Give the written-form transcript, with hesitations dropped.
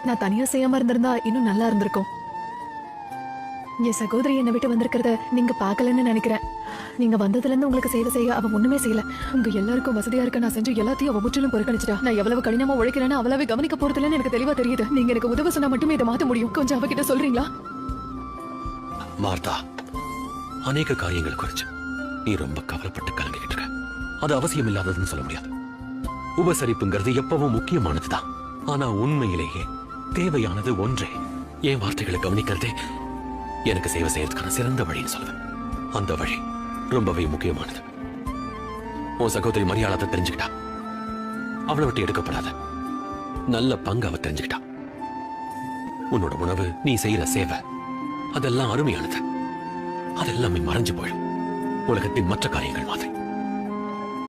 நான் தனியா செய்யாம இருந்திருந்தா இன்னும் நல்லா இருந்திருக்கும். என் சகோதரி என்னை விட்டு வந்திருக்கிறத நீங்க பாக்கலன்னு நினைக்கிறேன். நீங்க வந்ததுல இருந்து உங்களுக்கு சேவை செய்ய அவ ஒண்ணுமே செய்யல. உங்க எல்லாருக்கும் வசதியா இருக்க நான் செஞ்சு எல்லாத்தையும் அவ முற்றிலும் புறக்கணிச்சிட்டா. நான் எவ்வளவு கடினமா உழைக்கிறேன்னு அவளாவே கவனிக்க போறதில்லன்னு எனக்கு தெளிவா தெரியுது. நீங்க எனக்கு உதவ சொன்னா மட்டுமே இதை மாத்த முடியும். கொஞ்சம் அவகிட்ட சொல்றீங்களா? மார்த்தா, அநேக காரியங்கள் குறிச்சு நீ ரொம்ப கவலைப்பட்டு கலங்கிட்டு இருக்க. அது அவசியம் இல்லாததுன்னு சொல்ல முடியாது. உபசரிப்புங்கிறது எப்பவும் முக்கியமானதுதான். ஆனா உண்மையிலேயே தேவையானது ஒன்றே. என் வார்த்தைகளை கவனிக்கிறதே எனக்கு சேவை செய்யறதுக்கான சிறந்த வழின்னு சொல்லுவேன். அந்த வழி ரொம்பவே முக்கியமானது. உன் சகோதரி மரியாதை தெரிஞ்சுக்கிட்டா. அவளை விட்டு எடுக்கப்படாத நல்ல பங்கு அவ தெரிஞ்சுக்கிட்டா. உன்னோட உணவு, நீ செய்யற சேவை, அதெல்லாம் அருமையானது. அதெல்லாமே மறைஞ்சு போயிடும் உலகத்தின் மற்ற காரியங்கள் மாதிரி.